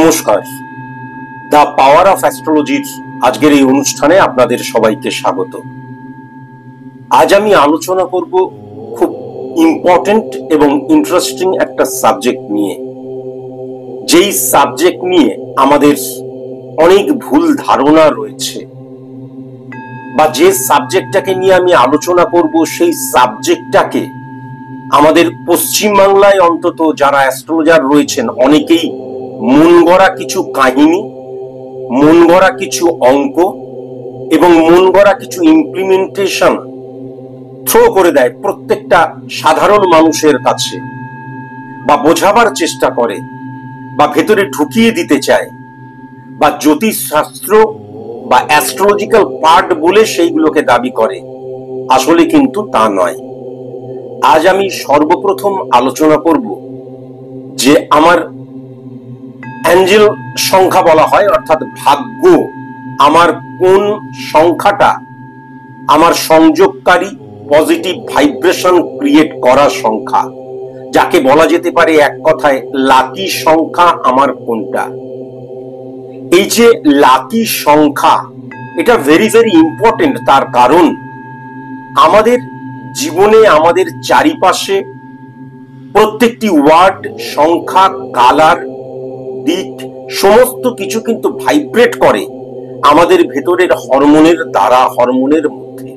নমস্কার। The power of অ্যাস্ট্রোলজির আজকের এই অনুষ্ঠানে আপনাদের সবাইকে স্বাগত। আজ আমি আলোচনা করব খুব ইম্পর্টেন্ট এবং ইন্টারেস্টিং একটা সাবজেক্ট নিয়ে, যেই সাবজেক্ট নিয়ে আমাদের অনেক ভুল ধারণা রয়েছে, বা যে সাবজেক্টটাকে নিয়ে আমি আলোচনা করব সেই সাবজেক্টটাকে আমাদের পশ্চিমবাংলায় অন্তত যারা অ্যাস্ট্রোলজার রয়েছেন অনেকেই মন গড়া কিছু কাহিনী, মন গড়া কিছু অঙ্ক এবং মন গড়া কিছু ইমপ্লিমেন্টেশন থ্রো করে দেয় প্রত্যেকটা সাধারণ মানুষের কাছে, বা বোঝাবার চেষ্টা করে, বা ভেতরে ঢুকিয়ে দিতে চায়, বা জ্যোতিষ শাস্ত্র বা অ্যাস্ট্রোলজিক্যাল পার্ট বলে সেইগুলোকে দাবি করে। আসলে কিন্তু তা নয়। আজ আমি সর্বপ্রথম আলোচনা করব যে আমার অ্যাঞ্জেল সংখ্যা বলা হয়, অর্থাৎ ভাগ্য, আমার কোন সংখ্যাটা আমার সংযোগকারী পজিটিভ ভাইব্রেশন ক্রিয়েট করার সংখ্যা, যাকে বলা যেতে পারে এক কথায় লাকি সংখ্যা আমার কোনটা। এই যে লাকি সংখ্যা, এটা ভেরি ভেরি ইম্পর্টেন্ট। তার কারণ আমাদের জীবনে আমাদের চারিপাশে প্রত্যেকটি ওয়ার্ড, সংখ্যা, কালার, দিক সমস্ত কিছু কিন্তু ভাইব্রেট করে আমাদের ভেতরের হরমোনের দ্বারা, হরমোনের মধ্যে।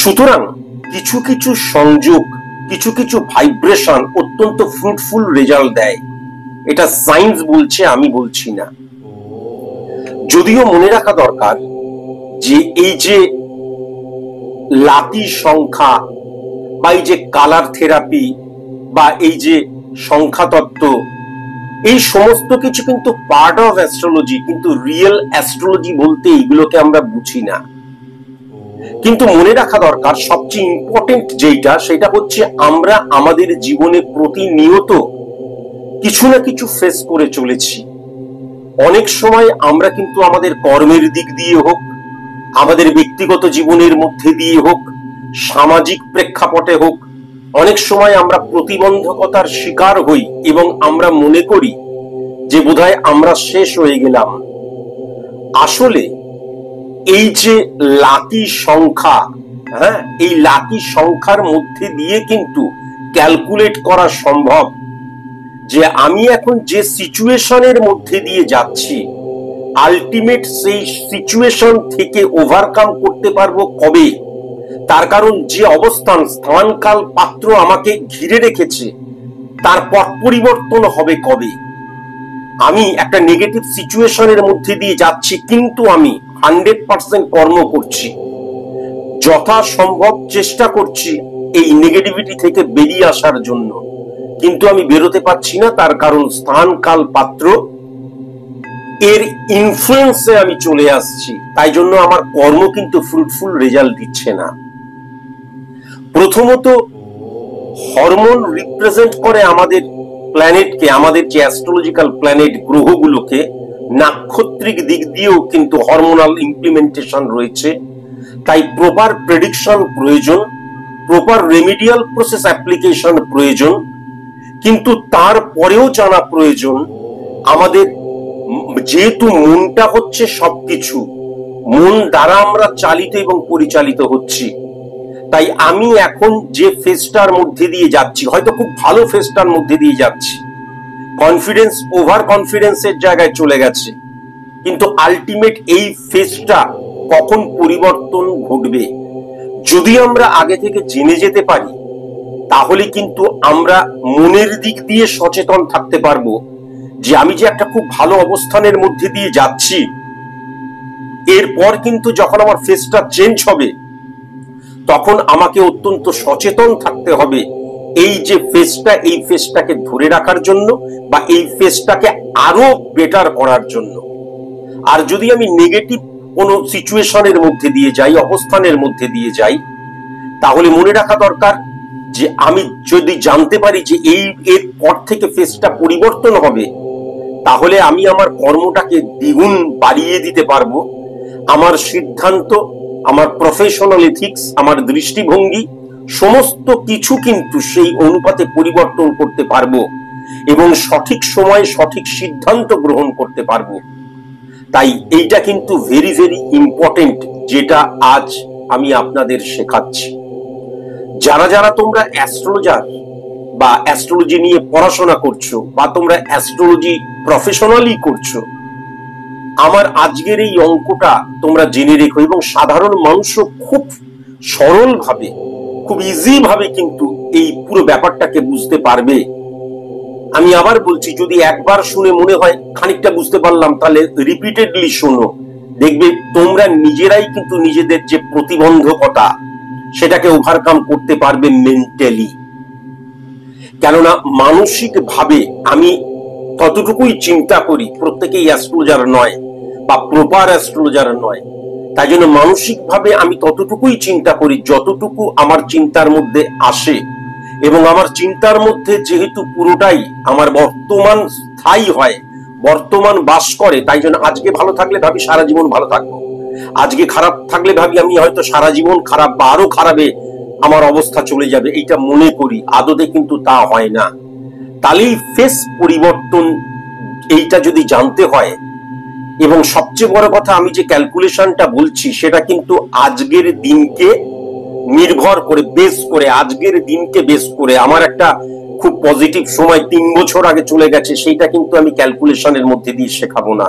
সুতরাং কিছু কিছু সংযোগ, কিছু কিছু ভাইব্রেশন অত্যন্ত ফ্রুটফুল রেজাল্ট দেয়। এটা সায়েন্স বলছে, আমি বলছি না। যদিও মনে রাখা দরকার যে এই যে লাকি সংখ্যা বা এই যে কালার থেরাপি বা এই যে সংখ্যা তত্ত্ব, এই সমস্ত কিছু কিন্তু পার্ট অফ অ্যাস্ট্রোলজি, কিন্তু রিয়েল অ্যাস্ট্রোলজি বলতে এইগুলোকে আমরা বুঝি না। কিন্তু মনে রাখা দরকার সবচেয়ে ইম্পর্টেন্ট যেটা, সেটা হচ্ছে আমরা আমাদের জীবনে প্রতিনিয়ত কিছু না কিছু ফেস করে চলেছি। অনেক সময় আমরা কিন্তু আমাদের কর্মের দিক দিয়ে হোক, আমাদের ব্যক্তিগত জীবনের মধ্যে দিয়ে হোক, সামাজিক প্রেক্ষাপটে হোক, অনেক সময় আমরা প্রতিবন্ধকতার শিকার হই এবং আমরা মনে করি যে বোধহয় আমরা শেষ হয়ে গেলাম। আসলে এই যে লাকি সংখ্যা, এই লাকি সংখ্যার মধ্যে দিয়ে কিন্তু ক্যালকুলেট করা সম্ভব যে আমি এখন যে সিচুয়েশনের মধ্যে দিয়ে যাচ্ছি, আলটিমেট সেই সিচুয়েশন থেকে ওভারকাম করতে পারবো কবে। তার কারণ যে অবস্থান, স্থান, কাল, পাত্র আমাকে ঘিরে রেখেছে তার পট পরিবর্তন হবে কবে। আমি একটা নেগেটিভ সিচুয়েশনের মধ্যে দিয়ে যাচ্ছি, কিন্তু আমি 100% কর্ম করছি, যথাসম্ভব চেষ্টা করছি এই নেগেটিভিটি থেকে বেরিয়ে আসার জন্য, কিন্তু আমি বেরোতে পারছি না। তার কারণ স্থান, কাল, পাত্র এর ইনফ্লুয়েন্সে আমি চলে আসছি। তাই জন্য আমার কর্ম কিন্তু ফ্রুটফুল রেজাল্ট দিচ্ছে না। প্রথমত, হরমোন রিপ্রেজেন্ট করে আমাদের প্ল্যানেটকে, আমাদের যে অ্যাস্ট্রোলজিক্যাল প্ল্যানেট, গ্রহগুলোকে। নাক্ষত্রিক দিক দিয়েও কিন্তু হরমোনাল ইমপ্লিমেন্টেশন রয়েছে। তাই প্রপার প্রেডিকশন প্রয়োজন, প্রপার রেমিডিয়াল প্রসেস অ্যাপ্লিকেশন প্রয়োজন। কিন্তু তারপরেও জানা প্রয়োজন আমাদের, যেহেতু মনটা হচ্ছে সবকিছু, মন দ্বারা আমরা চালিত এবং পরিচালিত হচ্ছি। তাই আমি এখন যে ফেজটার মধ্যে দিয়ে যাচ্ছি, হয়তো খুব ভালো ফেজটার মধ্যে দিয়ে যাচ্ছি, কনফিডেন্স ওভার কনফিডেন্সের জায়গায় চলে গেছে, কিন্তু আলটিমেট এই ফেজটা কখন পরিবর্তন ঘটবে যদি আমরা আগে থেকে জেনে যেতে পারি, তাহলে কিন্তু আমরা মনের দিক দিয়ে সচেতন থাকতে পারবো যে আমি যে একটা খুব ভালো অবস্থানের মধ্যে দিয়ে যাচ্ছি, এরপর কিন্তু যখন আমার ফেজটা চেঞ্জ হবে তখন আমাকে অত্যন্ত সচেতন থাকতে হবে এই যে ফেজটা, এই ফেজটাকে ধরে রাখার জন্য বা এই ফেজটাকে আরো বেটার করার জন্য। আর যদি আমি নেগেটিভ কোনো সিচুয়েশনের মধ্যে দিয়ে যাই, অবস্থানের মধ্যে দিয়ে যাই, তাহলে মনে রাখা দরকার যে আমি যদি জানতে পারি যে এর পর থেকে ফেজটা পরিবর্তন হবে, তাহলে আমি আমার কর্মটাকে দ্বিগুণ বাড়িয়ে দিতে পারবো। আমার সিদ্ধান্ত, আমার প্রফেশনাল এথিক্স, আমার দৃষ্টিভঙ্গি সমস্ত কিছু কিন্তু সেই অনুপাতে পরিবর্তন করতে পারবো। এবং সঠিক সময়ে সঠিক সিদ্ধান্ত গ্রহণ করতে পারবো। তাই এইটা কিন্তু ভেরি ভেরি ইম্পর্টেন্ট, যেটা আজ আমি আপনাদের শেখাচ্ছি। যারা যারা তোমরা অ্যাস্ট্রোলজার বা অ্যাস্ট্রোলজি নিয়ে পড়াশোনা করছো বা তোমরা অ্যাস্ট্রোলজি প্রফেশনালি করছো, আমার আজকের এই অঙ্কটা তোমরা জেনে রেখো, এবং সাধারণ মানুষও খুব সরল ভাবে, খুব ইজি ভাবে কিন্তু এই পুরো ব্যাপারটাকে বুঝতে পারবে। আমি আবার বলছি, যদি একবার শুনে মনে হয় খানিকটা বুঝতে পারলাম, তাহলে রিপিটেডলি শোনো, দেখবে তোমরা নিজেরাই কিন্তু নিজেদের যে প্রতিবন্ধকতা সেটাকে ওভারকাম করতে পারবে মেন্টালি। কেননা মানসিক ভাবে আমি ততটুকুই চিন্তা করি, প্রত্যেকেই অ্যাস্ট্রোলজার নয় বা প্রপার অ্যাস্ট্রোলজার নয়, তাই জন্য মানসিক ভাবে আমি ততটুকুই চিন্তা করি যতটুকু আমার চিন্তার মধ্যে আসে। এবং আমার চিন্তার মধ্যে যেহেতু পুরোটাই আমার বর্তমান স্থায়ী হয়, বর্তমান বাস করে, তাই জন্য আজকে ভালো থাকলে ভাবি সারা জীবন ভালো থাকবো, আজকে খারাপ থাকলে ভাবি আমি হয়তো সারা জীবন খারাপ বা আরো খারাপে আমার অবস্থা চলে যাবে, এইটা মনে করি। আদতে কিন্তু তা হয় না। তাহলে ফেস পরিবর্তন এইটা যদি জানতে হয়, এবং সবচেয়ে বড় কথা, আমি যে ক্যালকুলেশনটা বলছি সেটা কিন্তু আজকের দিনকে নির্ভর করে, বেস করে, আজকের দিনকে বেস করে। আমার একটা খুব পজিটিভ সময় 3 বছর আগে চলে গেছে, সেইটা কিন্তু আমি ক্যালকুলেশনের মধ্যে দিয়ে শেখাবো না।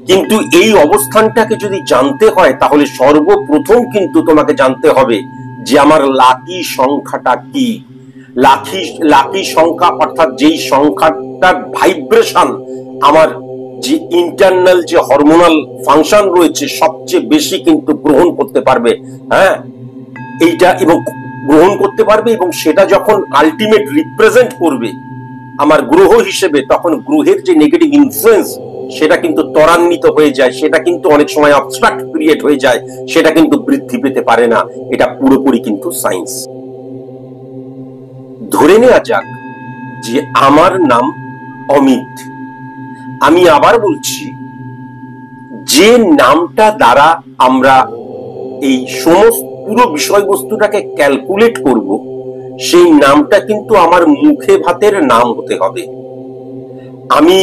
কিন্তু এই অবস্থানটাকে যদি জানতে হয়, তাহলে সর্বপ্রথম কিন্তু তোমাকে জানতে হবে যে আমার লাকি সংখ্যাটা কি। লাকি সংখ্যা অর্থাৎ যেই সংখ্যাটার ভাইব্রেশন আমার যে ইন্টারনাল যে হরমোনাল ফাংশন রয়েছে সবচেয়ে বেশি কিন্তু গ্রহণ করতে পারবে। হ্যাঁ, এইটা এবং গ্রহণ করতে পারবে, এবং সেটা যখন আলটিমেট রিপ্রেজেন্ট করবে আমার গ্রহ হিসেবে, তখন গ্রহের যে নেগেটিভ ইনফ্লুয়েন্স সেটা কিন্তু ত্বরান্বিত হয়ে যায়, সেটা কিন্তু অনেক সময় অবস্ট্রাক্ট ক্রিয়েট হয়ে যায়, সেটা কিন্তু বৃদ্ধি পেতে পারে না। এটা পুরোপুরি কিন্তু সায়েন্স। ধরে নেওয়া যাক যে আমার নাম অমিত। আমি আবার বলছি, যে নামটা দ্বারা আমরা এই সমস্ত পুরো বিষয়বস্তুটাকে ক্যালকুলেট করব, সেই নামটা কিন্তু আমার মুখে ভাতের নাম হতে হবে। আমি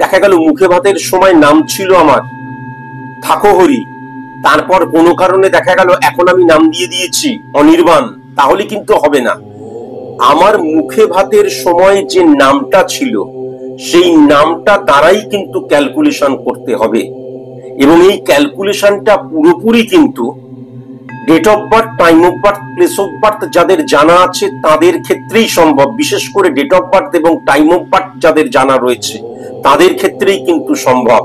দেখা গেল মুখে ভাতের সময় নাম ছিল আমার থাকো হরি, তারপর কোনো কারণে দেখা গেল এখন আমি নাম দিয়ে দিয়েছি অনির্বাণ, তাহলে কিন্তু হবে না। আমার মুখে ভাতের সময় যে নামটা ছিল সেই নামটা দ্বারাই কিন্তু ক্যালকুলেশন করতে হবে, এবং এই ক্যালকুলেশনটা পুরোপুরি কিন্তু date of birth, time of birth, place of birth যাদের জানা আছে তাদের ক্ষেত্রেই সম্ভব। বিশেষ করে ডেট অফ বার্থ এবং টাইম অফ বার্থ যাদের জানা রয়েছে তাদের ক্ষেত্রেই কিন্তু সম্ভব।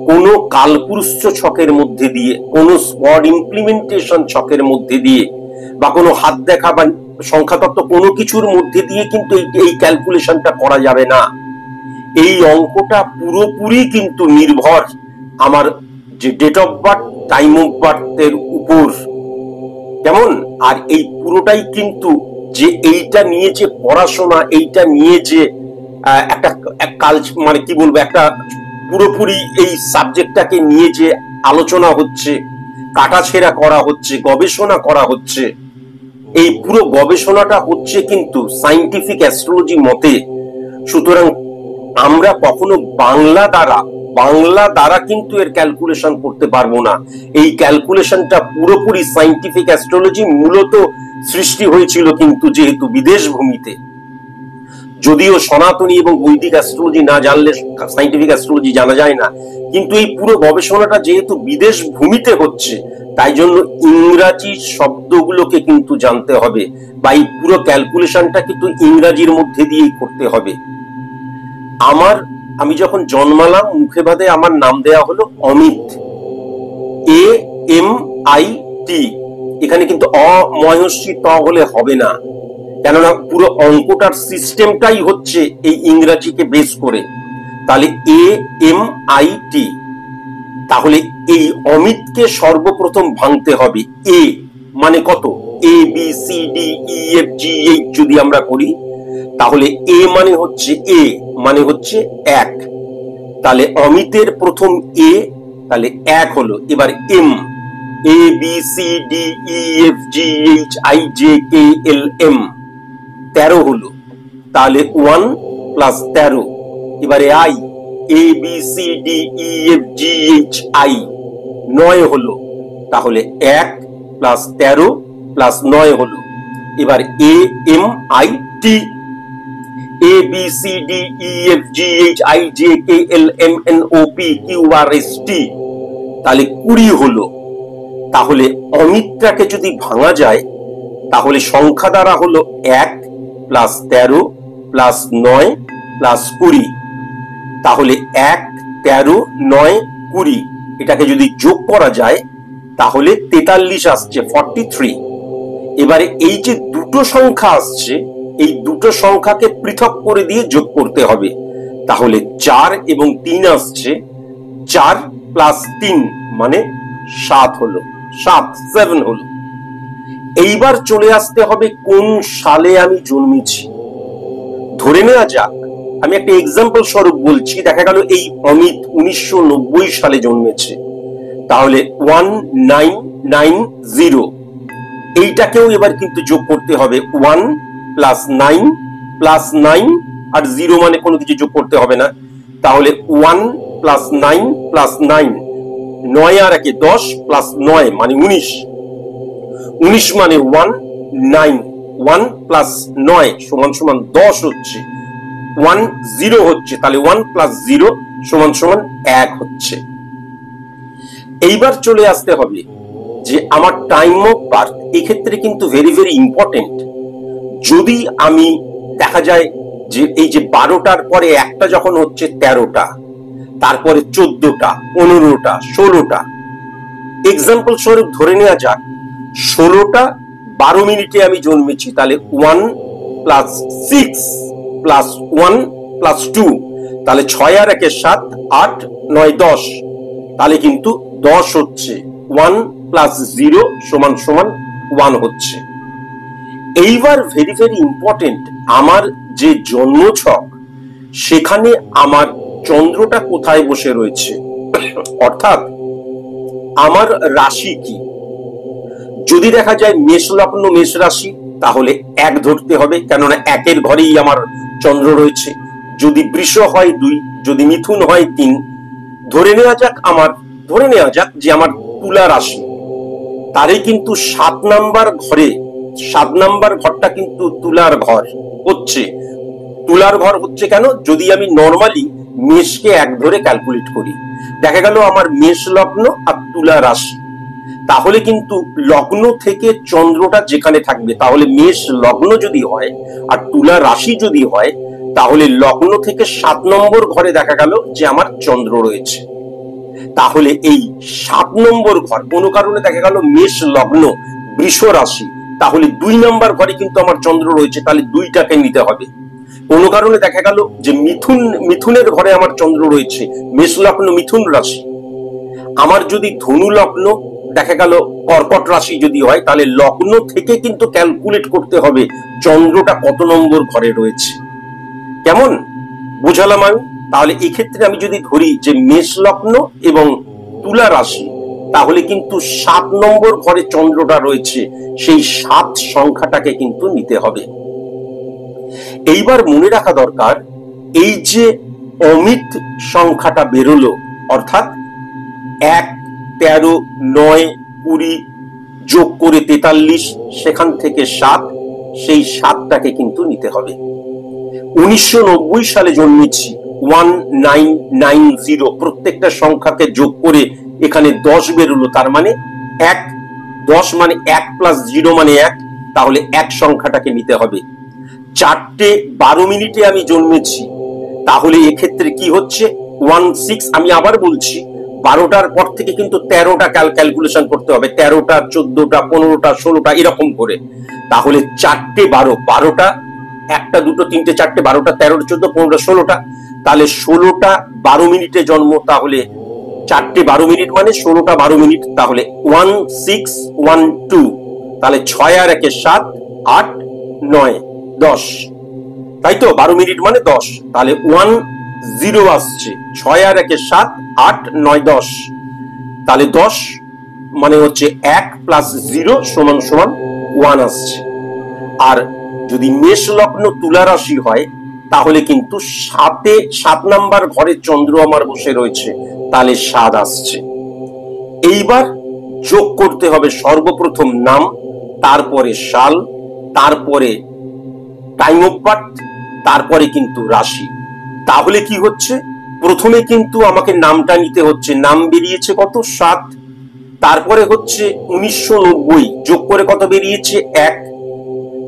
কোনো কালপুরুষ ছকের মধ্যে দিয়ে, কোনো স্পট ইমপ্লিমেন্টেশন ছকের মধ্যে দিয়ে, বা কোনো হাত দেখা বা সংখ্যাতত্ত্ব কোনো কিছুর মধ্যে দিয়ে কিন্তু এই ক্যালকুলেশনটা করা যাবে না। এই অঙ্কটা পুরোপুরি কিন্তু নির্ভর আমার যে date of birth, time of বার্থের উপর। কেমন? আর এই পুরোটাই কিন্তু যে এইটা নিয়ে যে পড়াশোনা, এইটা নিয়ে যে একটা মানে কি বলবো, একটা পুরোপুরি এই সাবজেক্টটাকে নিয়ে যে আলোচনা হচ্ছে, কাটাছেড়া করা হচ্ছে, গবেষণা করা হচ্ছে, এই পুরো গবেষণাটা হচ্ছে কিন্তু সায়েন্টিফিক অ্যাস্ট্রোলজি মতে। সুতরাং আমরা কখনো বাংলা দ্বারা কিন্তু এর ক্যালকুলেশন করতে পারবো না। এই ক্যালকুলেশনটা পুরোপুরি সায়েন্টিফিক অ্যাস্ট্রোলজি মূলত সৃষ্টি হয়েছিল কিন্তু যেহেতু বিদেশ ভূমিতে। যদিও সনাতনী এবং বৈদিক অ্যাস্ট্রোলজি না জানলে সায়েন্টিফিক অ্যাস্ট্রোলজি জানা যায় না, কিন্তু এই পুরো গবেষণাটা যেহেতু বিদেশ ভূমিতে হচ্ছে, তাই জন্য ইংরাজি শব্দগুলোকে কিন্তু জানতে হবে, বা এই পুরো ক্যালকুলেশনটা কিন্তু ইংরাজির মধ্যে দিয়েই করতে হবে। আমি যখন জন্মালাম মুখে ভাতে আমার নাম দেয়া হলো অমিত, AMIT। এখানে কিন্তু অময়সী ত হলে হবে না, কেননা পুরো অঙ্কটার সিস্টেমটাই হচ্ছে এই ইংরাজিকে বেস করে। তাহলে AMIT। তাহলে এই অমিতকে সর্বপ্রথম ভাঙতে হবে। এ মানে কত? ABCDEFGH যদি আমরা করি, তাহলে এ মানে হচ্ছে মানে হচ্ছে 1। তাহলে অমিতের প্রথম এ, তাহলে 1 হলো। এবার এম, ABCDEFGHIJKLM 13 হলো। তাহলে 1 প্লাস 13, এবারে I, A B C D E F G H I, 9 হলো, তাহলে 1 প্লাস 13 প্লাস 9 হলো। এবার A M I T, A B C D E F G H I J K L M N O P Q R S T, তাহলে 20 হলো। তাহলে অমিতটাকে যদি ভাঙা যায় তাহলে সংখ্যা দ্বারা হলো 1 প্লাস 13 প্লাস 9 প্লাস 20, তাহলে 1 13 9 20, এটাকে যদি যোগ করা যায় তাহলে 43 আসছে, 43। এবারে এই যে দুটো সংখ্যা আসছে, এই দুটো সংখ্যাকে পৃথক করে দিয়ে যোগ করতে হবে, তাহলে 4 এবং 3 আসছে, 4 প্লাস 3 মানে 7 হলো, 7 হলো। এইবার চলে আসতে হবে কোন সালে আমি জন্মেছি। ধরে নেওয়া যাক, আমি একটা এক্সাম্পল স্বরূপ বলছি, দেখা গেল এই অমিত 1990 সালে জন্মেছে, তাহলে 1990, এইটাকেও এবার কিন্তু যোগ করতে হবে, 1 প্লাস 9 প্লাস 9 আর 0 মানে কোনো কিছু যোগ করতে হবে না, তাহলে 1 প্লাস 9 প্লাস 9, 9 আর 1 10 প্লাস 9 মানে 19, 19 মানে 1 9, 1 প্লাস 9 সমান সমান 10 হচ্ছে, 1 0 হচ্ছে, তাহলে 1 প্লাস 0 সমান সমান 1 হচ্ছে। এইবার চলে আসতে হবে যে আমার টাইম অফ বার্থ, এক্ষেত্রে কিন্তু ভেরি ভেরি ইম্পর্টেন্ট। যদি আমি দেখা যায় যে এই যে 12টার পরে একটা যখন হচ্ছে 13টা, তারপরে 14টা 15টা 16টা, এক্সাম্পল স্বরূপ ধরে নেওয়া যাক 16টা 12 মিনিটে আমি জন্মেছি, তাহলে 1 প্লাস 6 প্লাস 1 প্লাস 2, তাহলে 6 আর 1 7 8 9 10, তাহলে কিন্তু 10 হচ্ছে, 1 প্লাস 0 সমান সমান 1 হচ্ছে। এইবার ভেরি ভেরি ইম্পর্টেন্ট, আমার যে জন্মছক সেখানে আমার চন্দ্রটা কোথায় বসে রয়েছে, অর্থাৎ আমার রাশি কি। যদি দেখা যায় মেষ লগ্ন মেষ রাশি, তাহলে 1 ধরতে হবে, কেননা 1-এর ঘরেই আমার চন্দ্র রয়েছে। যদি বৃষ হয় 2, যদি মিথুন হয় 3, ধরে নেওয়া যাক যে আমার তুলা রাশি, তারই কিন্তু 7 নাম্বার ঘরে, 7 নাম্বার ঘরটা কিন্তু তুলার ঘর হচ্ছে। তুলার ঘর হচ্ছে কেন, যদি আমি নর্মালি মেষকে 1 ধরে ক্যালকুলেট করি, দেখা গেল আমার মেষ লগ্ন আর তুলা রাশি, তাহলে কিন্তু লগ্ন থেকে চন্দ্রটা যেখানে থাকবে, তাহলে মেষ লগ্ন যদি হয় আর তুলা রাশি যদি হয়, তাহলে লগ্ন থেকে 7 নম্বর ঘরে দেখা গেল যে আমার চন্দ্র রয়েছে। তাহলে এই 7 নম্বর ঘর, কোনো কারণে দেখা গেল মেষ লগ্ন বৃষ রাশি, তাহলে 2 নম্বর ঘরে কিন্তু আমার চন্দ্র রয়েছে, তাহলে 2টাকে নিতে হবে। কোনো কারণে দেখা গেল যে মিথুনের ঘরে আমার চন্দ্র রয়েছে, মেষ লগ্ন মিথুন রাশি, আমার যদি ধনু লগ্ন দেখা গেল কর্কট রাশি যদি হয়, তাহলে লগ্ন থেকে কিন্তু ক্যালকুলেট করতে হবে চন্দ্রটা কত নম্বর ঘরে রয়েছে। কেমন বোঝালাম আমি? তাহলে এক্ষেত্রে আমি যদি ধরি যে মেষ লগ্ন এবং তুলা রাশি, তাহলে কিন্তু 7 নম্বর ঘরে চন্দ্রটা রয়েছে, সেই 7 সংখ্যাটাকে কিন্তু নিতে হবে। এইবার মনে রাখা দরকার, এই যে অমিত সংখ্যাটা বেরোলো, অর্থাৎ 1 13 9 20 যোগ করে 43, সেখান থেকে 7, সেই 7টাকে কিন্তু নিতে হবে। 1990 সালে জন্মেছি, 1990, প্রত্যেকটা সংখ্যাকে যোগ করে এখানে 10 বেরোলো, তার মানে 1, 10 মানে 1 প্লাস 0 মানে 1, তাহলে 1 সংখ্যাটাকে নিতে হবে। 4টে 12 মিনিটে আমি জন্মেছি, তাহলে এক্ষেত্রে কি হচ্ছে 16, আমি আবার বলছি 12টার পর থেকে কিন্তু 13টা ক্যালকুলেশন করতে হবে, 13টা 14টা 15টা 16টা এরকম করে, তাহলে 4টে 12, 12টা 1টা 2টো 3টে 4টে 12টা 13টা 14 15টা 16টা, তাহলে 16টা 12 মিনিটে জন্ম, তাহলে 4টে 12 মিনিট মানে 16টা 12 মিনিট, তাহলে 1612, তাহলে 6 আর 1 7 8 9 10, তাই তো 12 মিনিট মানে 10, তাহলে 10 আসছে, 6 আর 1 7 8 9 10, তাহলে 10 মানে হচ্ছে 1 প্লাস 0 সমান সমান 1 আসছে। আর যদি মেষ লগ্ন তুলা রাশি হয়, তাহলে কিন্তু 7 নাম্বার ঘরে চন্দ্র আমার বসে রয়েছে, তাহলে 7 আসছে। এইবার যোগ করতে হবে সর্বপ্রথম নাম, তারপরে সাল, তারপরে টাইম অফ বার্থ, তারপরে কিন্তু রাশি। তাহলে কি হচ্ছে, প্রথমে কিন্তু আমাকে নামটা নিতে হচ্ছে, নাম বেরিয়েছে কত, 7। তারপরে হচ্ছে 1990 যোগ করে কত বেরিয়েছে, 1।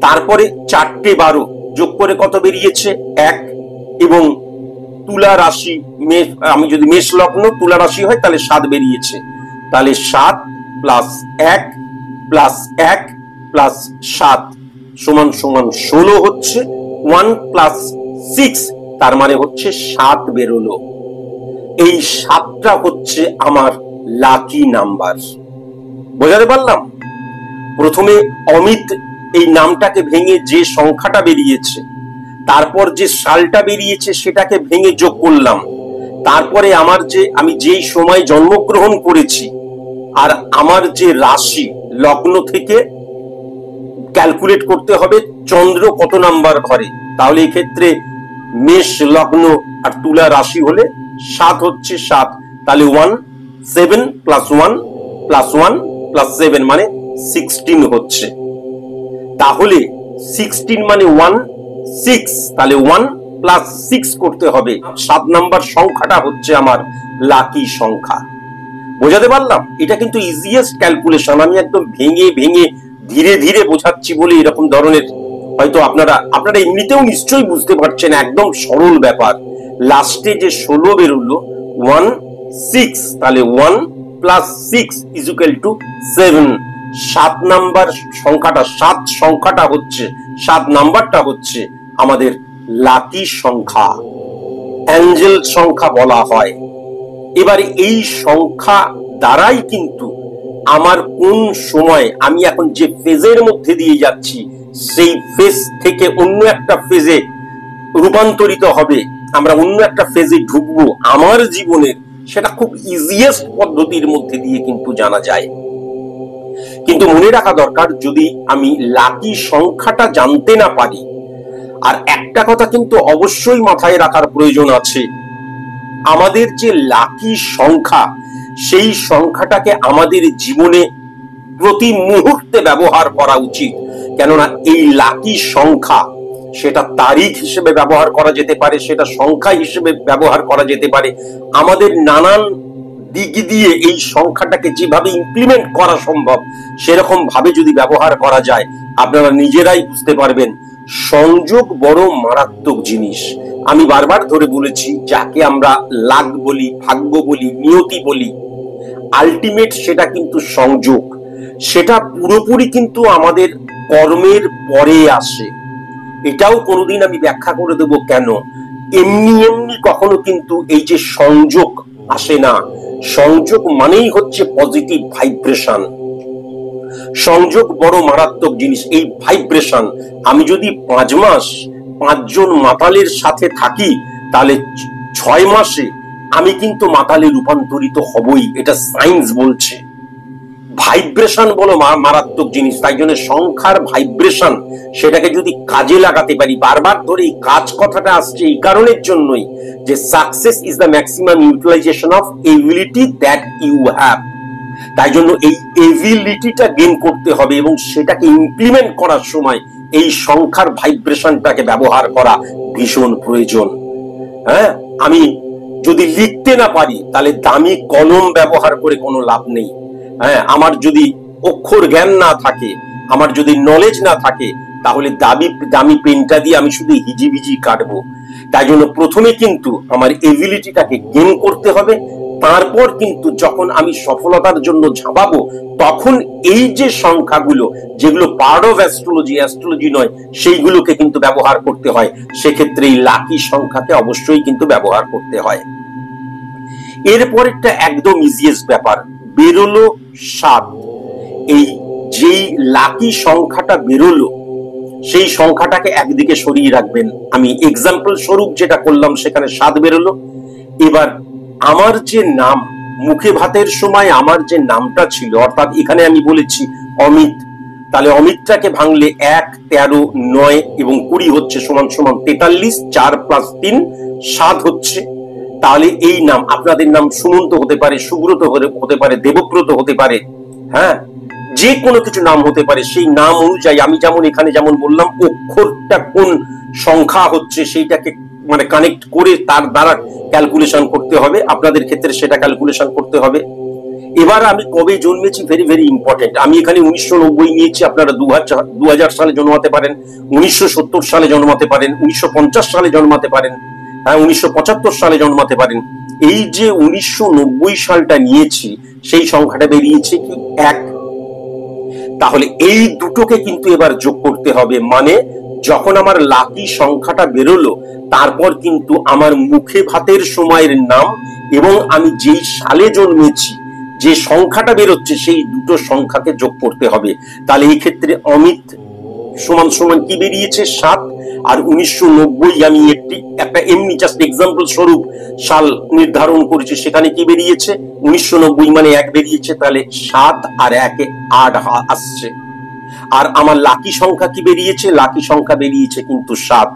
তারপরে 4টে 12 যোগ করে কত বেরিয়েছে, 1। এবং তুলা রাশি, আমি যদি মেষ লগ্ন তুলা রাশি হয় তাহলে 7 বেরিয়েছে। তাহলে 7 প্লাস 1 প্লাস 1 প্লাস 7 সমান সমান 16 হচ্ছে। 1 প্লাস 6 তার মানে হচ্ছে 7 বেরোলো। এই 7টা হচ্ছে আমার লাকি নাম্বার। বোঝাতে পারলাম? প্রথমে অমিত এই নামটাকে ভেঙে যে সংখ্যাটা বেরিয়েছে, তারপর যে সালটা বেরিয়েছে সেটাকে ভেঙে যোগ করলাম, তারপরে আমি যেই সময় জন্মগ্রহণ করেছি আর আমার যে রাশি লগ্ন থেকে ক্যালকুলেট করতে হবে চন্দ্র কত নাম্বার ঘরে। তাহলে এই ক্ষেত্রে মেষ লগ্ন আর তুলা রাশি হলে 7 হচ্ছে 7। তাহলে 1 7 প্লাস 1 প্লাস 1 প্লাস 7 মানে 16 হচ্ছে। তাহলে 16 মানে 1 6, তাহলে 1 প্লাস 6 করতে হবে। 7 নাম্বার সংখ্যাটা হচ্ছে আমার লাকি সংখ্যা। বোঝাতে পারলাম? এটা কিন্তু ইজিয়েস্ট ক্যালকুলেশন। আমি একদম ভেঙে ভেঙে ধীরে ধীরে বোঝাচ্ছি বলে এরকম ধরনের হয়তো আপনারা এমনিতেও নিশ্চয়ই বুঝতে পারছেন, একদম সরল ব্যাপার। লাস্টে যে 16 বেরোলো 1 6, তাহলে 1 plus 6 is equal to 7। 7 number সংখ্যাটা, 7 সংখ্যাটা হচ্ছে, 7 নাম্বারটা হচ্ছে আমাদের লাকি সংখ্যা, অ্যাঞ্জেল সংখ্যা বলা হয়। এবারে এই সংখ্যা দ্বারাই কিন্তু আমার কোন সময় আমি এখন যে ফেজের মধ্যে দিয়ে যাচ্ছি সেই ফেজ থেকে অন্য একটা ফেজে রূপান্তরিত হবে, আমরা অন্য একটা ফেজে ঢুকবো আমার জীবনের, সেটা খুব ইজিয়েস্ট পদ্ধতির মধ্যে দিয়ে কিন্তু জানা যায়। কিন্তু মনে রাখা দরকার, যদি আমি লাকি সংখ্যাটা জানতে না পারি, আর একটা কথা কিন্তু অবশ্যই মাথায় রাখার প্রয়োজন আছে, আমাদের যে লাকি সংখ্যা সেই সংখ্যাটাকে আমাদের জীবনে প্রতি মুহূর্তে ব্যবহার করা উচিত। কেননা এই লাকি সংখ্যা, সেটা তারিখ হিসেবে ব্যবহার করা যেতে পারে, সেটা সংখ্যা হিসেবে ব্যবহার করা যেতে পারে। আমাদের নানান দিক দিয়ে এই সংখ্যাটাকে যেভাবে ইমপ্লিমেন্ট করা সম্ভব সেরকম ভাবে যদি ব্যবহার করা যায়, আপনারা নিজেরাই বুঝতে পারবেন সংযোগ বড় মারাত্মক জিনিস। আমি বারবার ধরে বলেছি, যাকে আমরা লাক বলি, ভাগ্য বলি, নিয়তি বলি, আলটিমেট সেটা কিন্তু সংযোগ। সেটা পুরোপুরি কিন্তু আমাদের কর্মের পরে আসে। এটাও কোনোদিন আমি ব্যাখ্যা করে দেব কেন। এমনি এমনি কখনো কিন্তু এই যে সংযোগ আসে না। সংযোগ মানেই হচ্ছে পজিটিভ ভাইব্রেশন। সংযোগ বড় মারাত্মক জিনিস। এই ভাইব্রেশন, আমি যদি 5 মাস 5 জন মাতালের সাথে থাকি, তাহলে 6 মাসে আমি কিন্তু মাতালে রূপান্তরিত হবই, এটা সায়েন্স বলছে। ভাইব্রেশন বলো মারাত্মক জিনিস। তাই জন্য সংখ্যার ভাইব্রেশন, সেটাকে যদি কাজে লাগাতে পারি, বারবার ধরে এই কাজ কথাটা আসছে এই কারণের জন্যই যে success is the maximum utilization of ability that you have. তাই জন্য এই এবিলিটিটা গেইন করতে হবে এবং সেটাকে ইমপ্লিমেন্ট করার সময় এই সংখ্যার ভাইব্রেশনটাকে ব্যবহার করা ভীষণ প্রয়োজন। হ্যাঁ, আমি যদি লিখতে না পারি তাহলে দামি কলম ব্যবহার করে কোনো লাভ নেই। হ্যাঁ, আমার যদি অক্ষর জ্ঞান না থাকে, আমার যদি নলেজ না থাকে, তাহলে দামি পেনটা দিয়ে আমি শুধু হিজিবিজি কাটবো। তাই জন্য প্রথমে কিন্তু আমার এবিলিটিটাকে গেইন করতে হবে, তারপর কিন্তু যখন আমি সফলতার জন্য ঝাঁপাবো, তখন এই যে সংখ্যাগুলো যেগুলো পার্ট অফ অ্যাস্ট্রোলজি নয়, সেইগুলোকে কিন্তু ব্যবহার করতে হয়। সেক্ষেত্রে এই লাকি সংখ্যাকে অবশ্যই কিন্তু ব্যবহার করতে হয়। এরপরেরটা একদম ইজিয়েস্ট ব্যাপার, বেরোলো 7। এই যেই লাকি সংখ্যাটা বেরোলো সেই সংখ্যাটাকে একদিকে সরিয়ে রাখবেন। আমি এক্সাম্পল স্বরূপ যেটা করলাম, সেখানে 7 বেরোলো। এবার আমার যে নাম, মুখে ভাতের সময় আমার যে নামটা ছিল, অর্থাৎ এখানে আমি বলেছি অমিত, তাহলে অমিতটাকে ভাঙলে 1, 13, 9 এবং 20 হচ্ছে সমান সমান 43, 4 + 3 7 হচ্ছে। তাহলে এই নাম, আপনাদের নাম সুমন্ত হতে পারে, সুব্রত হতে পারে, দেবব্রত হতে পারে, হ্যাঁ, যে কোনো কিছু নাম হতে পারে। সেই নাম অনুযায়ী আমি যেমন এখানে যেমন বললাম অক্ষরটা কোন সংখ্যা হচ্ছে সেইটাকে মানে কানেক্ট করে তার দ্বারা ক্যালকুলেশন করতে হবে, আপনাদের ক্ষেত্রে সেটা ক্যালকুলেশন করতে হবে। এবার আমি কবে জন্মেছি, ভেরি ভেরি ইম্পর্টেন্ট। আমি এখানে 1990 নিয়েছি, আপনারা 2000 সালে জন্মাতে পারেন, 1970 সালে জন্মাতে পারেন, 1950 সালে জন্মাতে পারেন, হ্যাঁ 1975 সালে জন্মাতে পারেন। এই যে 1990 সালটা নিয়েছি, সেই সংখ্যাটা বেরিয়েছে কি 1। তাহলে এই দুটোকে কিন্তু এবার যোগ করতে হবে, মানে যখন আমার লাকি সংখ্যাটা বেরোলো তারপর কিন্তু আমার মুখে ভাতের সময়ের নাম এবং আমি যেই সালে জন্মেছি যে সংখ্যাটা বেরোচ্ছে সেই দুটো সংখ্যাকে যোগ করতে হবে। তাহলে এই ক্ষেত্রে অমিত সমান সমান কি বেরিয়েছে 7, আর 1990 আমি একটা এমনি জাস্ট এক্সাম্পল স্বরূপ সাল নির্ধারণ করেছি, সেখানে কি বেরিয়েছে 1990 মানে 1 বেরিয়েছে। তাহলে 7 আর 1 8 আসছে। আর আমার লাকি সংখ্যা কি বেরিয়েছে, লাকি সংখ্যা বেরিয়েছে কিন্তু 7।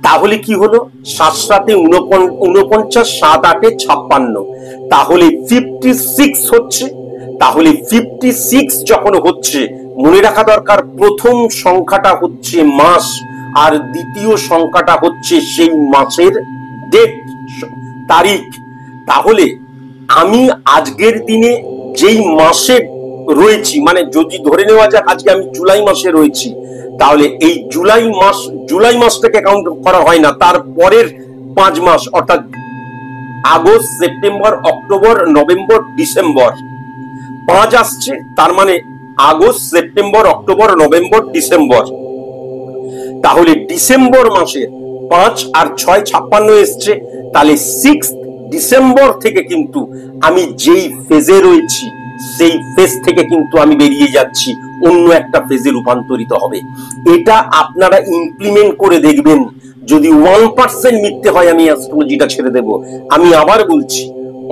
তাহলে কি হলো 7 7 49, 7 8 56, তাহলে 56 হচ্ছে। তাহলে 56 যখন হচ্ছে, মনে রাখা দরকার প্রথম সংখ্যাটা হচ্ছে মাস আর দ্বিতীয় সংখ্যাটা হচ্ছে সেই মাসের ডেট, তারিখ। তাহলে আমি আজকের দিনে যেই মাসে রয়েছি, মানে যদি ধরে নেওয়া যাক আজকে আমি জুলাই মাসে রয়েছি, তাহলে এই জুলাই মাসটাকে কাউন্ট করা হয় না, তার পরের 5 মাস অর্থাৎ August, September, October, November, December 5 আসছে। তার মানে August, September, October, November, December. তাহলে ডিসেম্বর মাসের 5 আর 6 56 এসছে। তাহলে 6 ডিসেম্বর থেকে কিন্তু আমি যেই ফেজে রয়েছি সেই ফেজ থেকে কিন্তু আমি বেরিয়ে যাচ্ছি, অন্য একটা ফেজে রূপান্তরিত হবে। এটা আপনারা ইমপ্লিমেন্ট করে দেখবেন। যদি 1% মিথ্যে হয় আমি অ্যাস্ট্রোলজিটা ছেড়ে দেব। আমি আবার বলছি,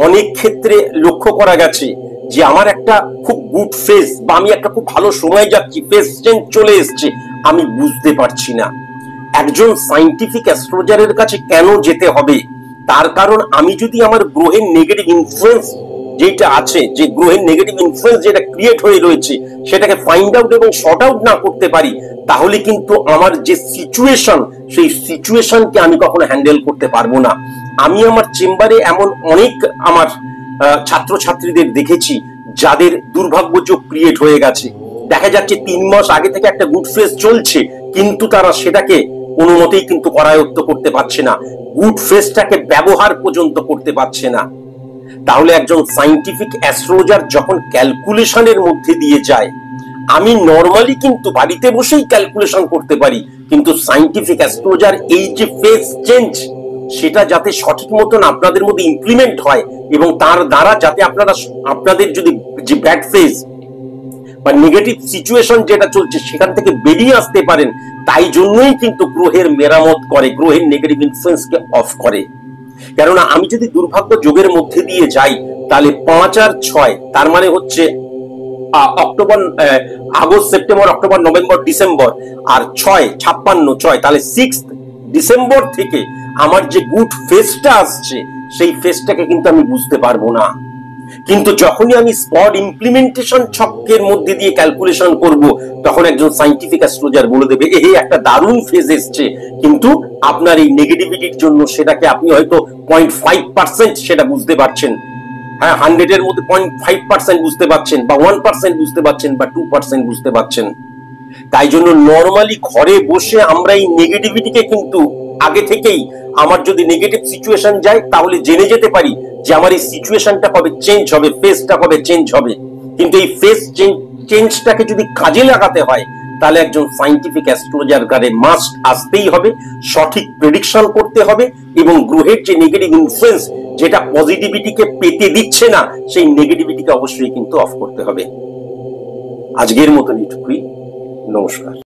অনেক ক্ষেত্রে লক্ষ্য করা গেছে যে আমার একটা খুব গুড ফেজ বা আমি একটা খুব ভালো সময় যাচ্ছি, ফেজ চেঞ্জ চলে এসছে, আমি বুঝতে পারছি না। একজন সায়েন্টিফিক অ্যাস্ট্রোলজারের কাছে কেন যেতে হবে? তার কারণ আমি যদি আমার গ্রহের নেগেটিভ ইনফ্লুয়েন্স যেটা আছে, যে গ্রহের নেগেটিভ ইনফ্লুয়েন্স যেটা ক্রিয়েট হয়ে রয়েছে সেটাকে ফাইন্ড আউট এবং শর্ট আউট না করতে পারি, তাহলে কিন্তু আমার যে সিচুয়েশন সেই সিচুয়েশনকে আমি কখনো হ্যান্ডেল করতে পারবো না। আমি আমার চেম্বারে এমন অনেক আমার ছাত্রছাত্রীদের দেখেছি যাদের দুর্ভাগ্যযোগ ক্রিয়েট হয়ে গেছে। দেখা যাচ্ছে 3 মাস আগে থেকে একটা গুড ফেজ চলছে, কিন্তু তারা সেটাকে কোনো মতেই কিন্তু করায়ত্ত করতে পারছে না, গুড ফেজটাকে ব্যবহার পর্যন্ত করতে পারছে না। তাহলে একজন সায়েন্টিফিক অ্যাস্ট্রোলজার যখন ক্যালকুলেশনের মধ্যে দিয়ে যায়, আমি নর্মালি কিন্তু বাড়িতে বসেই ক্যালকুলেশন করতে পারি, কিন্তু সায়েন্টিফিক অ্যাস্ট্রোলজার এই যে ফেজ চেঞ্জ সেটা যাতে সঠিক মতন আপনাদের মধ্যে ইমপ্লিমেন্ট হয় এবং তার দ্বারা যাতে আপনাদের যদি যে ব্যাড ফেজ বা নেগেটিভ সিচুয়েশন যেটা চলছে সেখান থেকে বেরিয়ে আসতে পারেন, তাই জন্যই কিন্তু গ্রহের মেরামত করে, গ্রহের নেগেটিভ ইনফ্লুয়েন্সকে অফ করে। কেননা আমি যদি দুর্ভাগ্য যোগের মধ্যে দিয়ে যাই, তাহলে 5 আর 6 তার মানে হচ্ছে August, September, October, November, December, আর 6 56 6, তাহলে 6 ডিসেম্বর থেকে আমার যে গুড ফেজটা আসছে সেই ফেজটাকে কিন্তু আমি বুঝতে পারবো না। কিন্তু যখনই আমি স্পট ইমপ্লিমেন্টেশন ছকের মধ্যে দিয়ে ক্যালকুলেশন করব, তখন একজন সায়েন্টিফিক অ্যাস্ট্রোলজার বলে দেবে এই একটা দারুণ ফেজ এসছে, কিন্তু আপনার এই নেগেটিভিটির জন্য সেটাকে আপনি হয়তো 0.5% সেটা বুঝতে পারছেন, হ্যাঁ 100 এর মধ্যে 0.5% বুঝতে পারছেন, বা 1% বুঝতে পারছেন, বা 2% বুঝতে পারছেন। তাই জন্য নর্মালি ঘরে বসে আমরা এই নেগেটিভিটিকে কিন্তু আগে থেকেই, আমার যদি নেগেটিভ সিচুয়েশন যায় তাহলে জেনে যেতে পারি যে আমার এই সিচুয়েশনটা কবে চেঞ্জ হবে, ফেজটা কবে চেঞ্জ হবে। কিন্তু এই ফেজ চেঞ্জটাকে যদি কাজে লাগাতে হয়, তাহলে একজন সায়েন্টিফিক অ্যাস্ট্রোলজার কারে মাস্ট আসতেই হবে, সঠিক প্রেডিকশন করতে হবে এবং গ্রহের যে নেগেটিভ ইনফ্লুয়েন্স যেটা পজিটিভিটিকে পেতে দিচ্ছে না, সেই নেগেটিভিটিকে অবশ্যই কিন্তু অফ করতে হবে। আজকের মতন এটুকুই, নমস্কার।